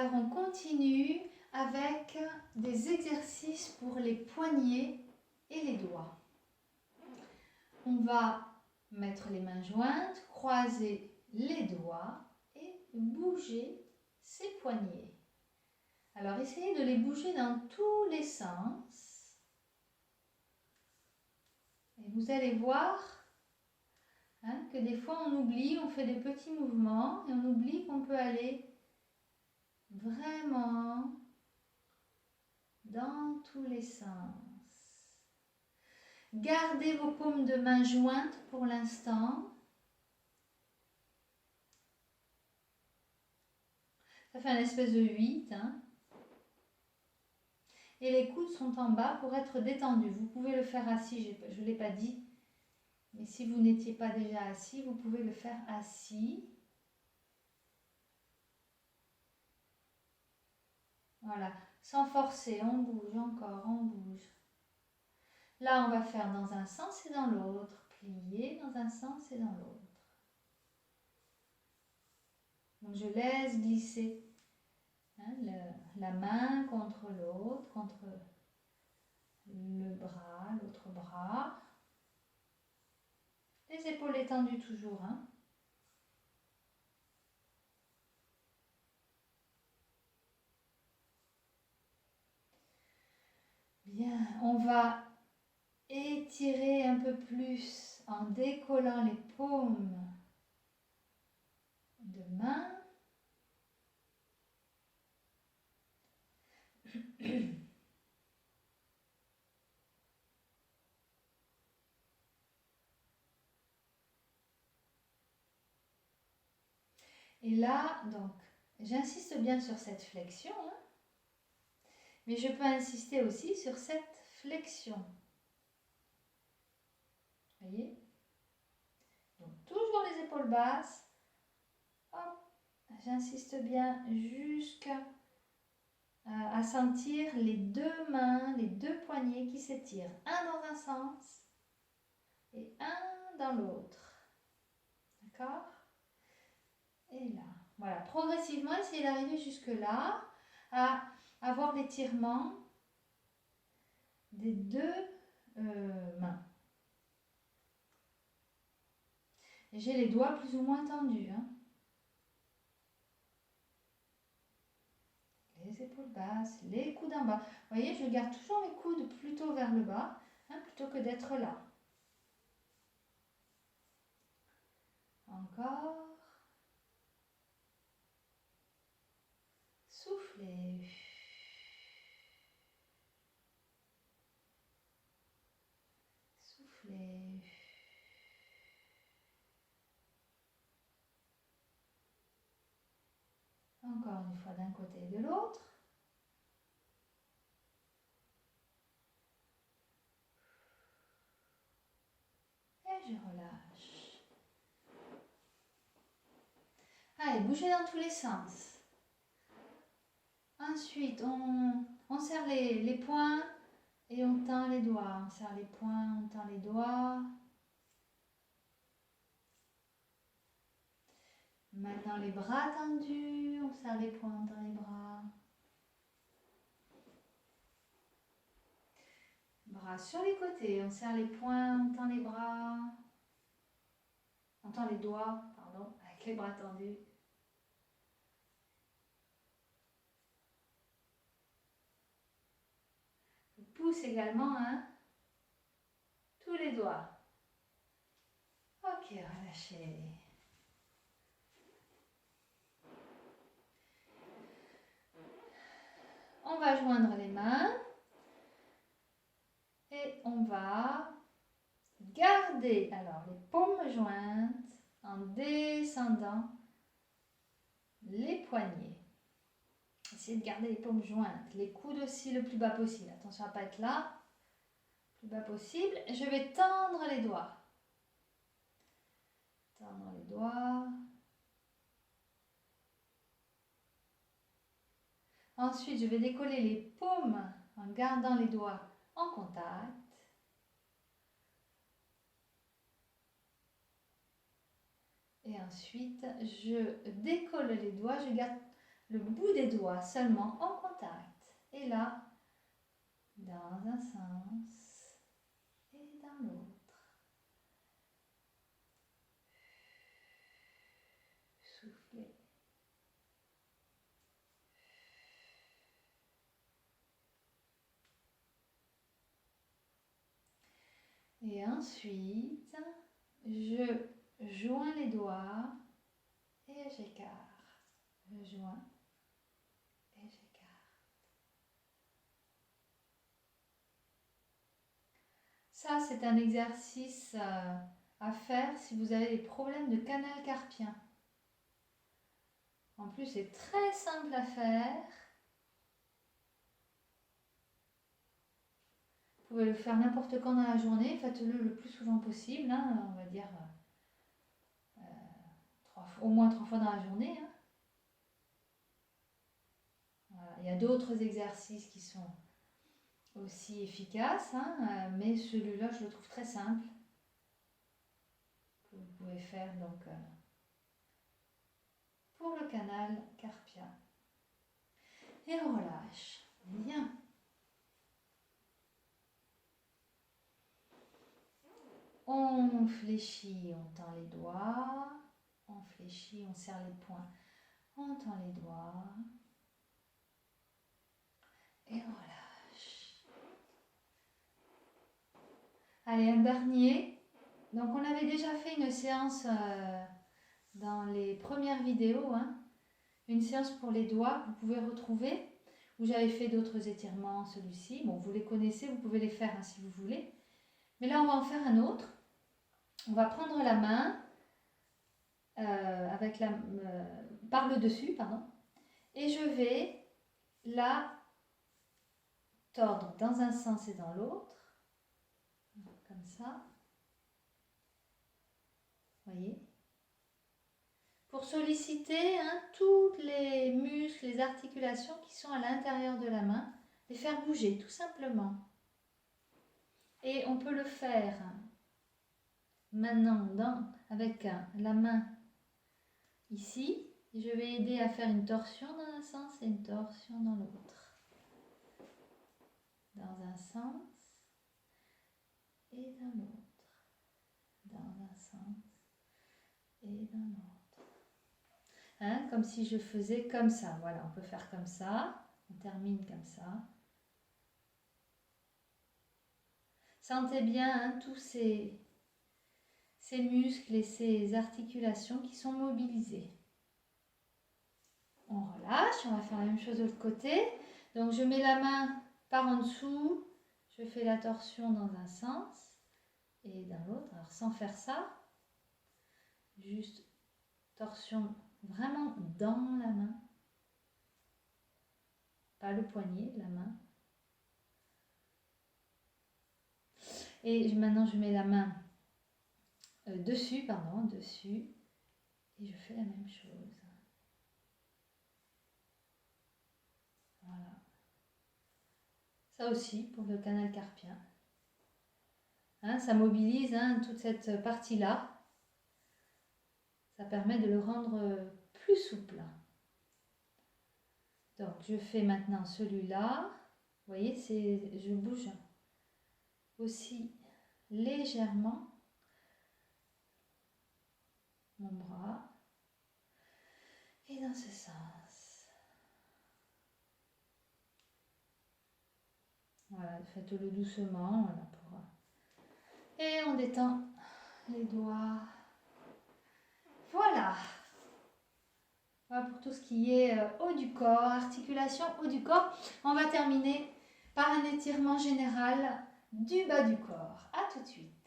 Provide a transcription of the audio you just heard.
Alors on continue avec des exercices pour les poignets et les doigts. On va mettre les mains jointes, croiser les doigts et bouger ses poignets. Alors essayez de les bouger dans tous les sens. Et vous allez voir que des fois on oublie, on fait des petits mouvements et on oublie qu'on peut aller vraiment dans tous les sens. Gardez vos paumes de main jointes pour l'instant. Ça fait un espèce de 8. Et les coudes sont en bas pour être détendus. Vous pouvez le faire assis, je ne l'ai pas dit. Mais si vous n'étiez pas déjà assis, vous pouvez le faire assis. Voilà, sans forcer, on bouge encore, on bouge. Là, on va faire dans un sens et dans l'autre. Plier dans un sens et dans l'autre. Donc, je laisse glisser la main contre l'autre, contre le bras, l'autre bras. Les épaules étendues toujours. Bien, on va étirer un peu plus en décollant les paumes de main. Et là, donc, j'insiste bien sur cette flexion, mais je peux insister aussi sur cette flexion. Voyez? Donc, toujours les épaules basses. Hop, j'insiste bien jusqu'à sentir les deux mains, les deux poignets qui s'étirent. Un dans un sens et un dans l'autre. D'accord? Et là, voilà, progressivement, essayez d'arriver jusque-là, à avoir l'étirement des deux mains. Et j'ai les doigts plus ou moins tendus. Les épaules basses, les coudes en bas. Vous voyez, je garde toujours mes coudes plutôt vers le bas, plutôt que d'être là. Encore. Soufflez. Soufflez. Encore une fois d'un côté et de l'autre. Et je relâche. Allez, bougez dans tous les sens. Ensuite, on serre les poings et on tend les doigts. On serre les poings, on tend les doigts. Maintenant, les bras tendus, on serre les poings, on tend les bras. Bras sur les côtés, on serre les poings, on tend les bras. On tend les doigts, pardon, avec les bras tendus. On pousse également, tous les doigts. Ok, relâchez. On va joindre les mains et on va garder alors les paumes jointes en descendant les poignets. Essayez de garder les paumes jointes, les coudes aussi le plus bas possible. Attention à ne pas être là, le plus bas possible. Je vais tendre les doigts. Tendre les doigts. Ensuite, je vais décoller les paumes en gardant les doigts en contact. Et ensuite, je décolle les doigts, je garde le bout des doigts seulement en contact. Et là, dans un sens et dans l'autre. Soufflez. Et ensuite, je joins les doigts et j'écarte. Je joins et j'écarte. Ça, c'est un exercice à faire si vous avez des problèmes de canal carpien. En plus, c'est très simple à faire. Vous pouvez le faire n'importe quand dans la journée. Faites-le le plus souvent possible, hein, on va dire au moins 3 fois dans la journée. Hein. Voilà. Il y a d'autres exercices qui sont aussi efficaces, hein, mais celui-là, je le trouve très simple. Que vous pouvez faire donc pour le canal carpien. Et on relâche. Bien. On fléchit, on tend les doigts. On fléchit, on serre les poings. On tend les doigts. Et on relâche. Allez, un dernier. Donc, on avait déjà fait une séance dans les premières vidéos. Hein, une séance pour les doigts, vous pouvez retrouver. Où j'avais fait d'autres étirements, celui-ci. Bon, vous les connaissez, vous pouvez les faire hein, si vous voulez. Mais là, on va en faire un autre. On va prendre la main par le dessus, pardon. Et je vais la tordre dans un sens et dans l'autre. Comme ça. Voyez. Pour solliciter hein, tous les muscles, les articulations qui sont à l'intérieur de la main, les faire bouger tout simplement. Et on peut le faire maintenant avec la main ici. Je vais aider à faire une torsion dans un sens et une torsion dans l'autre. Dans un sens et dans l'autre. Dans un sens et dans l'autre. Hein, comme si je faisais comme ça. Voilà, on peut faire comme ça. On termine comme ça. Sentez bien hein, tous ces muscles et ces articulations qui sont mobilisés. On relâche, on va faire la même chose de l'autre côté. Donc je mets la main par en dessous, je fais la torsion dans un sens et dans l'autre. Alors sans faire ça, juste torsion vraiment dans la main, pas le poignet, la main. Et maintenant je mets la main dessus, et je fais la même chose. Voilà. Ça aussi pour le canal carpien. Hein, ça mobilise hein, toute cette partie-là. Ça permet de le rendre plus souple. Donc je fais maintenant celui-là. Vous voyez, je bouge aussi légèrement mon bras. Et dans ce sens. Voilà, faites-le doucement. Voilà, et on détend les doigts. Voilà. Voilà pour tout ce qui est haut du corps, articulation haut du corps. On va terminer par un étirement général du bas du corps. À tout de suite.